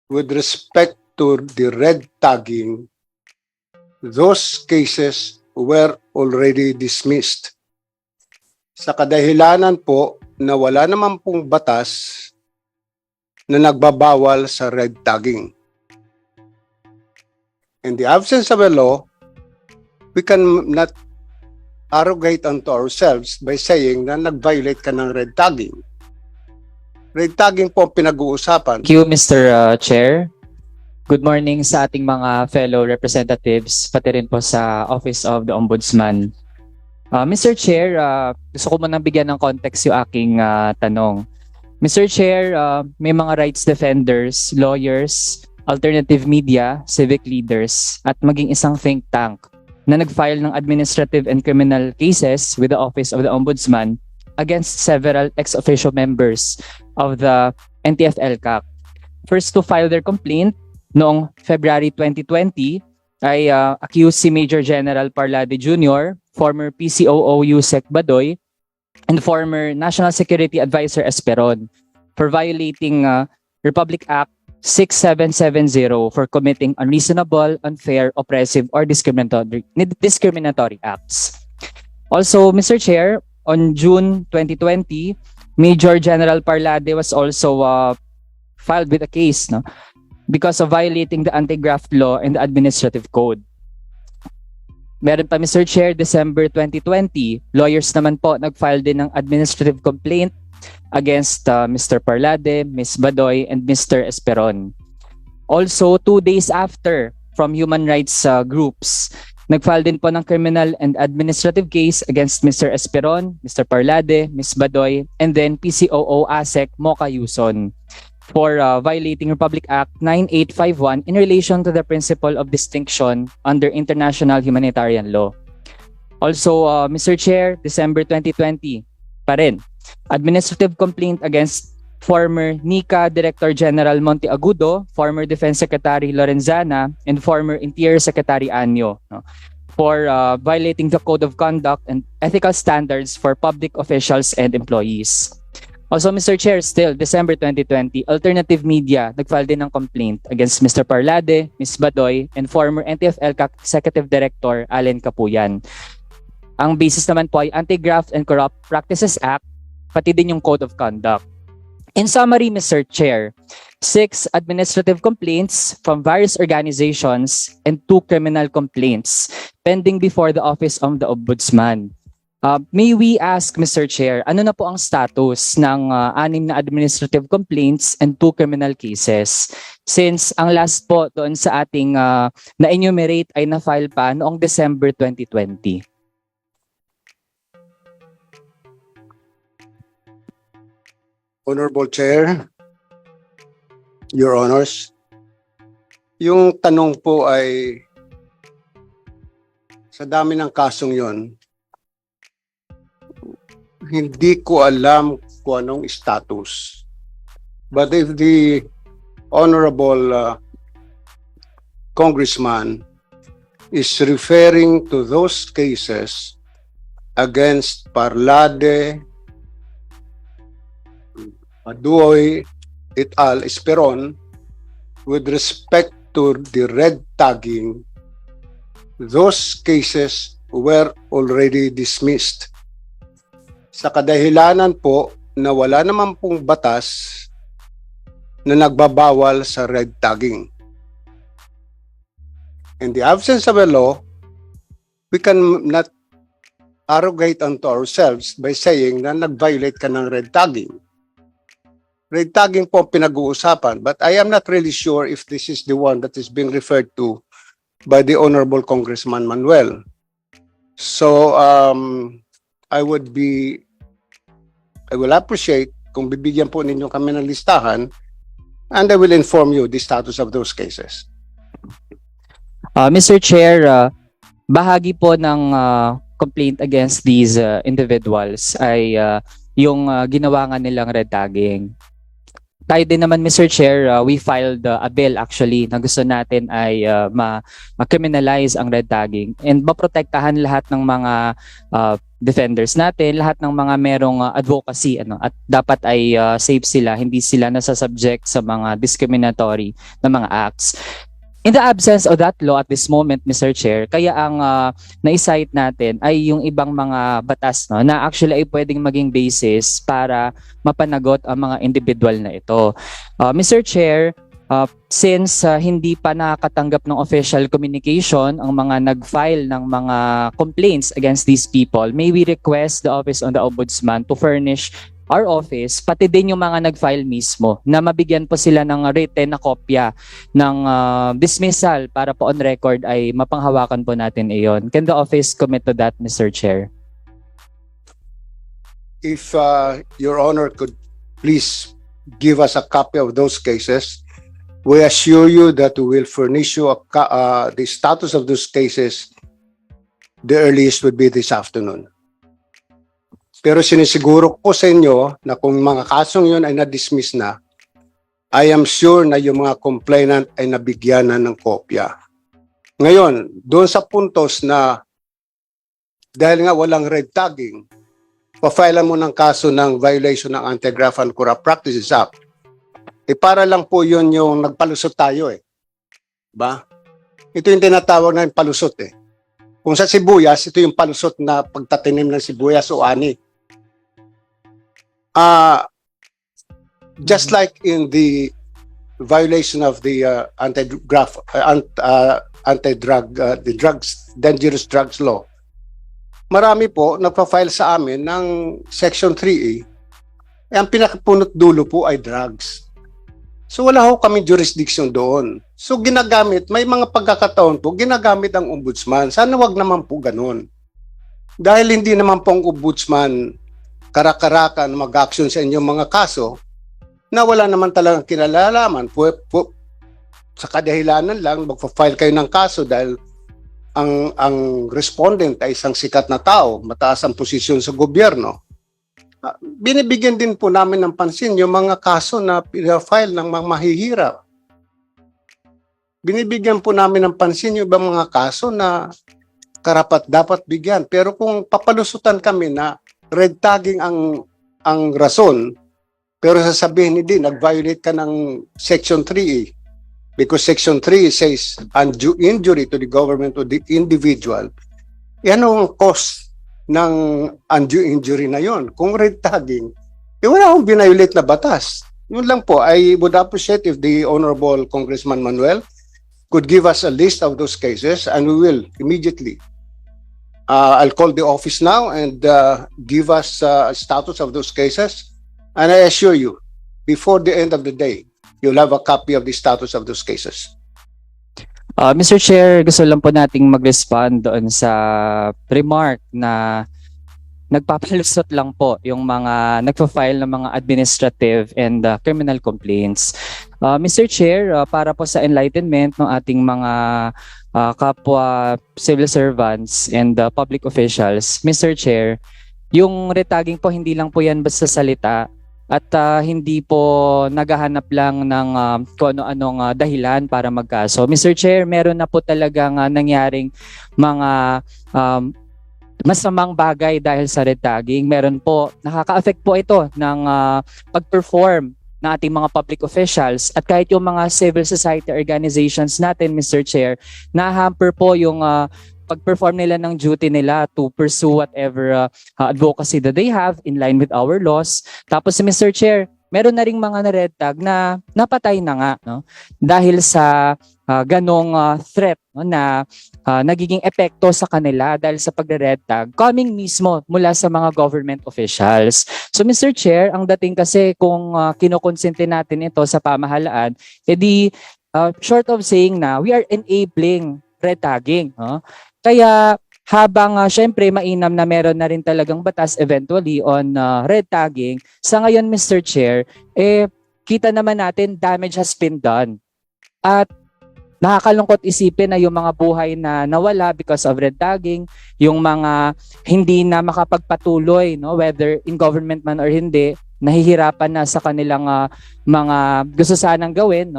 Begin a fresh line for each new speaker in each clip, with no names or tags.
with respect to the red tagging, those cases were already dismissed. Sa kadahilanan po na wala naman pong batas na nagbabawal sa red tagging. In the absence of a law, we can not arrogate unto ourselves by saying na nag-violate ka ng red tagging. Red tagging po ang pinag-uusapan.
Thank you, Mr. Chair. Good morning sa ating mga fellow representatives, pati rin po sa Office of the Ombudsman. Mr. Chair, gusto ko munang bigyan ng context yung aking tanong. Mr. Chair, may mga rights defenders, lawyers, alternative media, civic leaders, at maging isang think tank na nag-file ng administrative and criminal cases with the Office of the Ombudsman against several ex-officio members of the NTF-ELCAC. First to file their complaint noong February 2020 ay accused si Major General Parlade Jr., former PCOO Yusek Badoy, and former National Security Advisor Esperon for violating Republic Act 6770 for committing unreasonable, unfair, oppressive, or discriminatory acts. Also, Mr. Chair, on June 2020, Major General Parlade was also filed with a case because of violating the anti-graft law and the administrative code. Meron pa, Mr. Chair, December 2020, lawyers naman po nag-file din ng administrative complaint against Mr. Parlade, Ms. Badoy, and Mr. Esperon. Also, 2 days after, from human rights groups, nag-file din po ng criminal and administrative case against Mr. Esperon, Mr. Parlade, Ms. Badoy, and then PCOO ASEC Mocha Yuson for violating Republic Act 9851 in relation to the principle of distinction under international humanitarian law. Also, Mr. Chair, December 2020 pa rin, administrative complaint against former NICA Director General Monteagudo, former Defense Secretary Lorenzana, and former Interior Secretary Anyo for violating the Code of Conduct and ethical standards for public officials and employees. Also, Mr. Chair, still December 2020, alternative media nag-file din ng complaint against Mr. Parlade, Ms. Badoy, and former NTF-ELCAC Executive Director Allen Capuyan. Ang basis naman po ay Anti-Graft and Corrupt Practices Act, pati din yung Code of Conduct. In summary, Mr. Chair, 6 administrative complaints from various organizations and 2 criminal complaints pending before the Office of the Ombudsman. May we ask, Mr. Chair, ano na po ang status ng 6 na administrative complaints and 2 criminal cases? Since ang last po doon sa ating na-enumerate ay na-file pa noong December 2020.
Honorable Chair, Your Honors, yung tanong po ay sa dami ng kasong yon, hindi ko alam kung anong status. But if the Honorable Congressman is referring to those cases against Parlade, Badoy, et al., Esperon, with respect to the red tagging, those cases were already dismissed. Sa kadahilanan po na wala naman pong batas na nagbabawal sa red tagging. In the absence of a law, we can not arrogate unto ourselves by saying na nag-violate ka ng red tagging. Red tagging po ang pinag-uusapan, but I am not really sure if this is the one that is being referred to by the Honorable Congressman Manuel. So, I will appreciate kung bibigyan po ninyo kami ng listahan, and I will inform you the status of those cases.
Mr. Chair, bahagi po ng complaint against these individuals ay yung ginawa nga nilang red tagging. Tayo din naman, Mr. Chair, we filed a bill actually na gusto natin ay ma-criminalize ang red tagging and maprotektahan lahat ng mga defenders natin, lahat ng mga merong advocacy at dapat ay safe sila, hindi sila nasasubject sa mga discriminatory na mga acts. In the absence of that law at this moment, Mr. Chair, kaya ang na-cite natin ay yung ibang mga batas na actually ay pwedeng maging basis para mapanagot ang mga individual na ito. Mr. Chair, since hindi pa nakakatanggap ng official communication ang mga nag-file ng mga complaints against these people, may we request the Office of the Ombudsman to furnish our office, pati din yung mga nag-file mismo, na mabigyan po sila ng written na kopya ng dismissal para po on record ay mapanghawakan po natin iyon. Can the office commit to that, Mr. Chair?
If Your Honor could please give us a copy of those cases, we assure you that we will furnish you the status of those cases. The earliest would be this afternoon. Pero sinisiguro ko sa inyo na kung mga kasong yun ay na-dismiss na, I am sure na yung mga complainant ay nabigyan na ng kopya. Ngayon, doon sa puntos na dahil nga walang red tagging, pa-file mo ng kaso ng violation ng Anti-Graft and Corrupt Practices Act. Para lang po yun yung nagpalusot tayo Ba? Ito yung tinatawag na yung palusot Kung sa sibuyas, ito yung palusot na pagtatanim ng sibuyas o ani. Just like in the violation of the dangerous drugs law, marami po nagpa-file sa amin ng Section 3A. Ang pinakapunot dulo po ay drugs. So wala ho kami jurisdiction doon. So ginagamit, may mga pagkakataon po, ginagamit ang ombudsman. Sana wag naman po ganun. Dahil hindi naman po ang ombudsman karakarakan mag-action sa inyong mga kaso na wala naman talagang kinalalaman. Sa kadahilanan lang, magpa-file kayo ng kaso dahil ang respondent ay isang sikat na tao, mataas ang posisyon sa gobyerno. Binibigyan din po namin ng pansin yung mga kaso na file ng mga mahihirap. Binibigyan po namin ng pansin yung ibang mga kaso na karapat dapat bigyan. Pero kung papalusutan kami na red tagging ang rason, pero sasabihin hindi, nag-violate ka ng Section 3A because Section 3 says undue injury to the government or the individual. Yan ang cause ng undue injury na yon. Kung red tagging, wala akong binayolate na batas. Yun lang po, I would appreciate if the Honorable Congressman Manuel could give us a list of those cases and we will immediately I'll call the office now and give us a status of those cases. And I assure you, before the end of the day, you'll have a copy of the status of those cases.
Mr. Chair, gusto lang po nating mag-respond doon sa remark na nagpapalusot lang po yung mga nagpa-file ng mga administrative and criminal complaints. Mr. Chair, para po sa enlightenment ng ating mga kapwa civil servants and public officials, Mr. Chair, yung retagging po hindi lang po yan basta salita at hindi po naghahanap lang ng kung ano-anong dahilan para magkaso. Mr. Chair, meron na po talagang nangyaring mga masamang bagay dahil sa red tagging. Meron po, nakaka-affect po ito ng pag-perform ng ating mga public officials at kahit yung mga civil society organizations natin, Mr. Chair, na-hamper po yung pag-perform nila ng duty nila to pursue whatever advocacy that they have in line with our laws. Tapos, Mr. Chair, meron na ring mga na-red tag na napatay na nga dahil sa ganong threat na nagiging epekto sa kanila dahil sa pagre-red tag coming mismo mula sa mga government officials. So Mr. Chair, ang dating kasi kung kinukonsente natin ito sa pamahalaan, edi short of saying na we are enabling red tagging. Kaya habang syempre mainam na meron na rin talagang batas eventually on red tagging, sa ngayon Mr. Chair, kita naman natin damage has been done. At nakakalungkot isipin na yung mga buhay na nawala because of red tagging, yung mga hindi na makapagpatuloy, whether in government man or hindi, nahihirapan na sa kanilang mga gusto sanang gawin,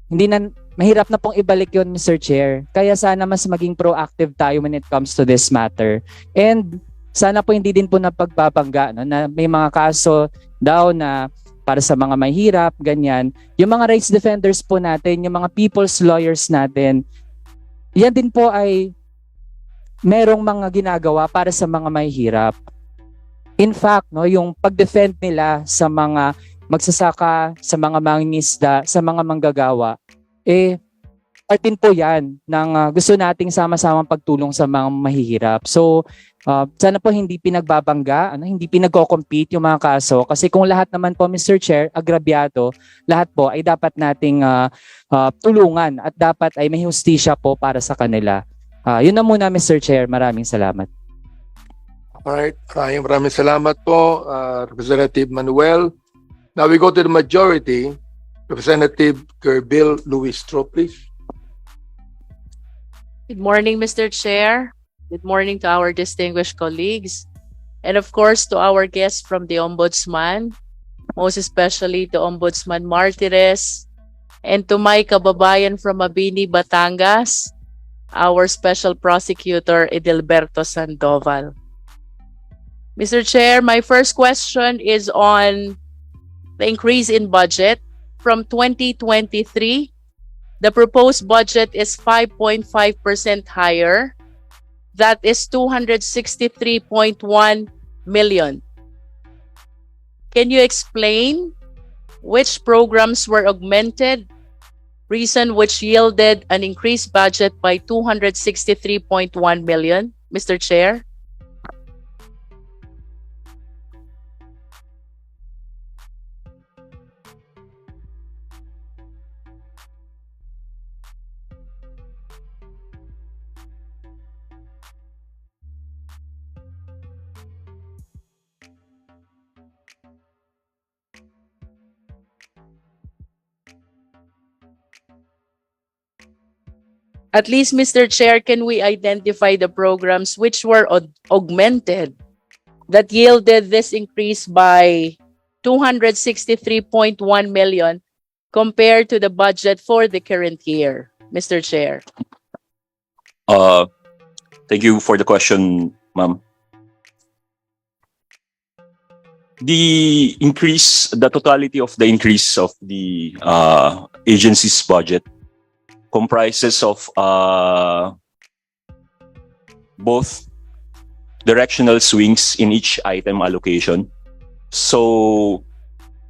hindi na, mahirap na pong ibalik yun, Mr. Chair. Kaya sana mas maging proactive tayo when it comes to this matter. And sana po hindi din po napagpapangga, no, na may mga kaso daw na para sa mga mahirap, ganyan. Yung mga rights defenders po natin, yung mga people's lawyers natin, yan din po ay merong mga ginagawa para sa mga mahihirap. In fact, no, yung pag-defend nila sa mga magsasaka, sa mga mangingisda, sa mga manggagawa, partin po yan ng gusto nating sama-samang pagtulong sa mga mahihirap. So, sana po hindi pinagbabangga, hindi pinagko-compete yung mga kaso. Kasi kung lahat naman po, Mr. Chair, agrabyado, lahat po ay dapat nating tulungan at dapat ay may hustisya po para sa kanila. Yun na muna, Mr. Chair. Maraming salamat.
Alright, maraming salamat po, Representative Manuel. Now we go to the majority. Representative Gerbil Luistro, please.
Good morning, Mr. Chair. Good morning to our distinguished colleagues. And of course, to our guests from the Ombudsman, most especially to Ombudsman Martires, and to my kababayan from Mabini, Batangas, our Special Prosecutor Edelberto Sandoval. Mr. Chair, my first question is on the increase in budget from 2023. The proposed budget is 5.5% higher. That is 263.1 million. Can you explain which programs were augmented, reason which yielded an increased budget by 263.1 million, Mr. Chair? At least, Mr. Chair, can we identify the programs which were augmented that yielded this increase by 263.1 million compared to the budget for the current year, Mr. Chair?
Thank you for the question, ma'am. The totality of the increase of the agency's budget comprises of both directional swings in each item allocation. So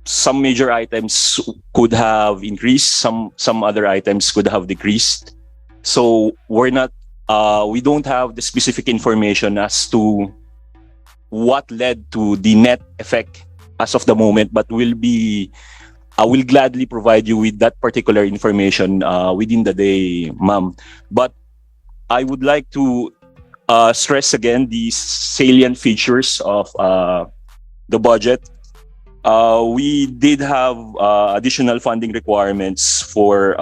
some major items could have increased, some other items could have decreased. So we don't have the specific information as to what led to the net effect as of the moment, but I will gladly provide you with that particular information within the day, ma'am. But I would like to stress again the salient features of the budget. We did have additional funding requirements for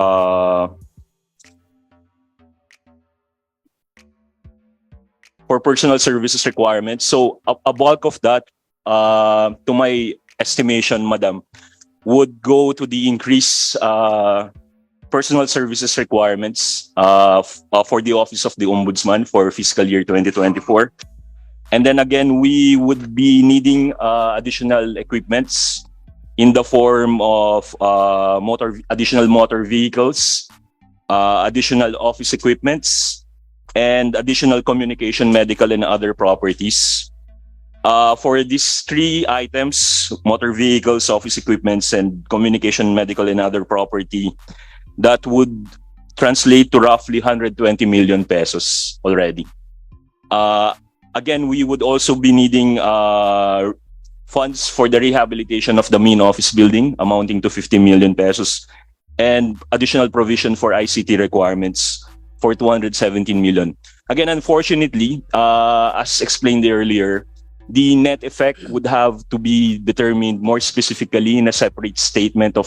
personal services requirements. So a bulk of that, to my estimation, madam, would go to the increased personal services requirements for the Office of the Ombudsman for fiscal year 2024. And then again, we would be needing additional equipments in the form of additional motor vehicles, additional office equipments, and additional communication, medical, and other properties. For these three items, motor vehicles, office equipments, and communication, medical, and other property, that would translate to roughly 120 million pesos already. Again, we would also be needing funds for the rehabilitation of the main office building amounting to 50 million pesos and additional provision for ICT requirements for 217 million. Again, unfortunately, as explained earlier, the net effect would have to be determined more specifically in a separate statement of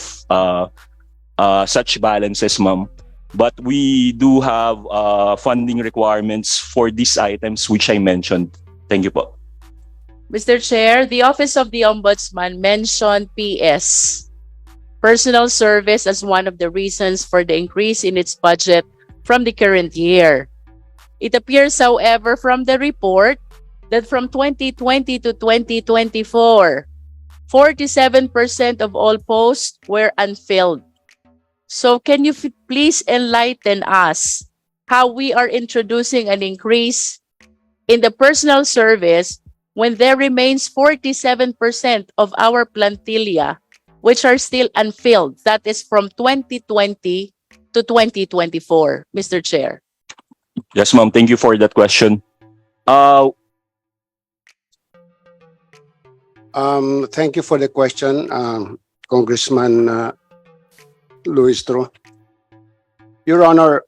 such balances, ma'am. But we do have funding requirements for these items which I mentioned. Thank you po.
Mr. Chair, the Office of the Ombudsman mentioned PS, personal service, as one of the reasons for the increase in its budget from the current year. It appears, however, from the report that from 2020 to 2024, 47% of all posts were unfilled. So can you please enlighten us how we are introducing an increase in the personal service when there remains 47% of our plantilla which are still unfilled? That is from 2020 to 2024, Mr. Chair.
Yes, ma'am. Thank you for that question.
Thank you for the question, Congressman Luistro. Your Honor,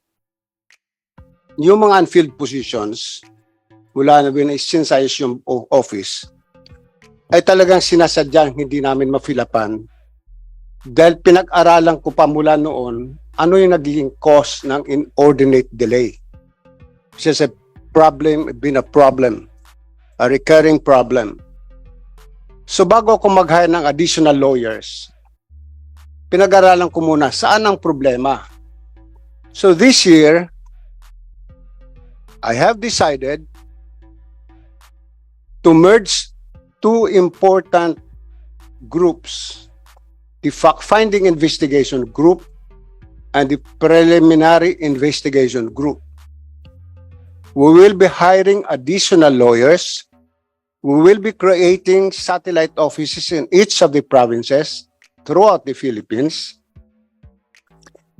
yung mga unfilled positions, mula na since yung office, ay talagang sinasadyang hindi namin mafilapan dahil pinag-aralan ko pa mula noon ano yung naging cause ng inordinate delay. It's just a problem, been a problem, a recurring problem. So bago ako mag-hire ng additional lawyers, pinag-aralan ko muna saan ang problema. So this year, I have decided to merge two important groups, the fact-finding investigation group and the preliminary investigation group. We will be hiring additional lawyers. We will be creating satellite offices in each of the provinces throughout the Philippines.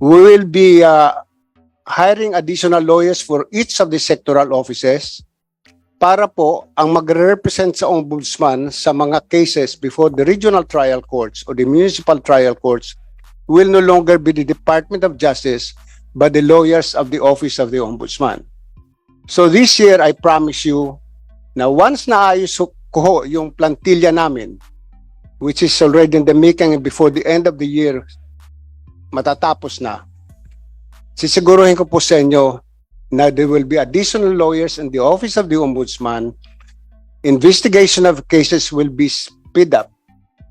We will be hiring additional lawyers for each of the sectoral offices para po ang magre-represent sa ombudsman sa mga cases before the regional trial courts or the municipal trial courts will no longer be the Department of Justice but the lawyers of the Office of the Ombudsman. So this year, I promise you na once naayos ko yung plantilla namin, which is already in the making before the end of the year, matatapos na, sisiguruhin ko po sa inyo na there will be additional lawyers in the Office of the Ombudsman. Investigation of cases will be speed up.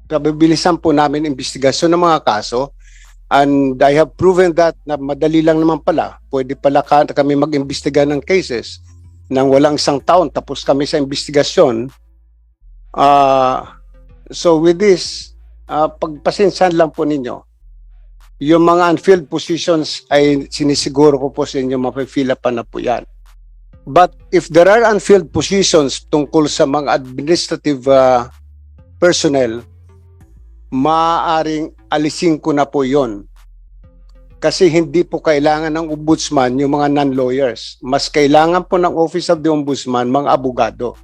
Pabilisan po namin investigasyon ng mga kaso. And I have proven that na madali lang naman pala. Pwede pala kami mag-imbestiga ng cases nang walang isang taon tapos kami sa investigasyon. So with this, pagpasensahan lang po ninyo. Yung mga unfilled positions ay sinisiguro ko po sa inyo mapifill up na po yan. But if there are unfilled positions tungkol sa mga administrative personnel, maaaring alisin ko na po yon. Kasi hindi po kailangan ng ombudsman yung mga non-lawyers. Mas kailangan po ng Office of the Ombudsman mga abogado.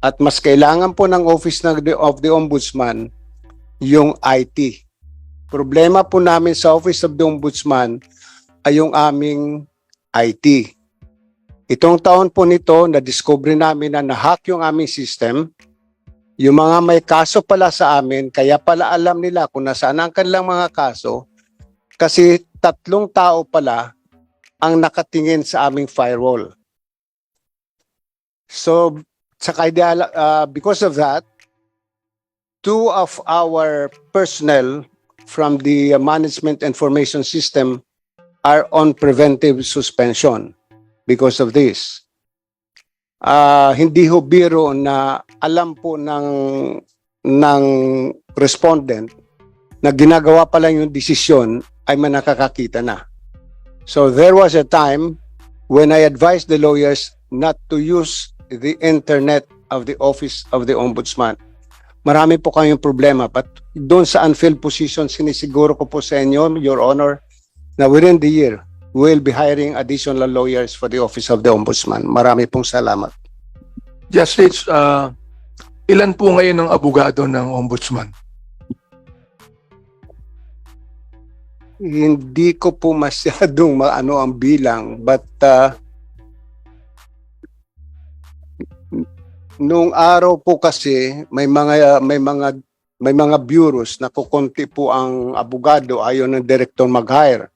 At mas kailangan po ng Office of the Ombudsman yung IT. Problema po namin sa Office of the Ombudsman ay yung aming IT. Itong taon po nito, na-discover namin na na-hack yung aming system. Yung mga may kaso pala sa amin, kaya pala alam nila kung nasaan ang kanilang mga kaso kasi 3 tao pala ang nakatingin sa aming firewall. So, because of that, 2 of our personnel from the management information system are on preventive suspension because of this. Hindi ho biro na alam po ng respondent na ginagawa pa lang yung desisyon ay manakakakita na. So there was a time when I advised the lawyers not to use the internet of the Office of the Ombudsman. Marami po kayong problema, but doon sa unfilled position, sinisiguro ko po sa inyo, Your Honor, na within the year, we'll be hiring additional lawyers for the Office of the Ombudsman. Marami pong salamat.
Justice, ilan po ngayon ang abogado ng Ombudsman?
Hindi ko po masyadong maano ang bilang, but nung araw po kasi may mga bureaus na kukunti po ang abogado, ayaw ng director mag-hire.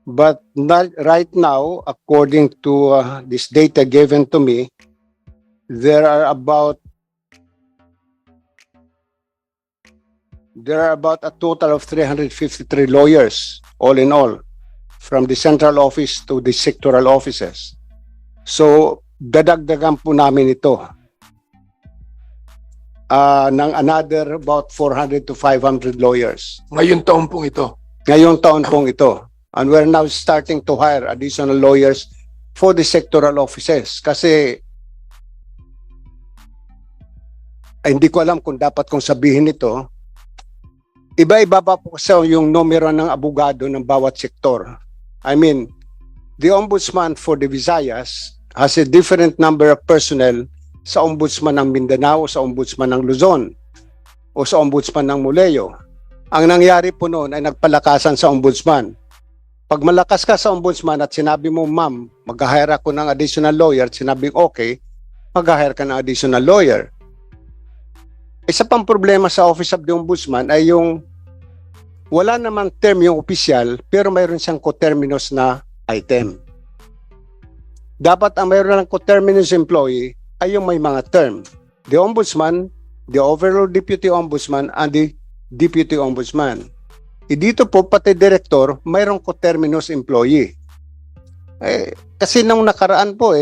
But right now, according to this data given to me, there are about a total of 353 lawyers, all in all, from the central office to the sectoral offices. So dadagdagan po namin ito ng another about 400 to 500 lawyers.
Ngayon taon pong ito.
Ngayong taon pong ito. And we're now starting to hire additional lawyers for the sectoral offices. Kasi hindi ko alam kung dapat kong sabihin ito. Iba-iba pa po sa yung numero ng abogado ng bawat sektor. I mean, the Ombudsman for the Visayas has a different number of personnel sa Ombudsman ng Mindanao, sa Ombudsman ng Luzon, o sa Ombudsman ng Muleo. Ang nangyari po noon ay nagpalakasan sa Ombudsman. Pag malakas ka sa Ombudsman at sinabi mo, ma'am, mag-hire ako ng additional lawyer, at sinabing okay, mag-hire ka ng additional lawyer. Isa pang problema sa Office of the Ombudsman ay yung wala naman term yung opisyal pero mayroon siyang coterminous na item. Dapat ang mayroon ng coterminous employee ay yung may mga term. The Ombudsman, the Overall Deputy Ombudsman, and the Deputy Ombudsman. Dito po pati Director mayroong coterminous employee. Kasi nung nakaraan po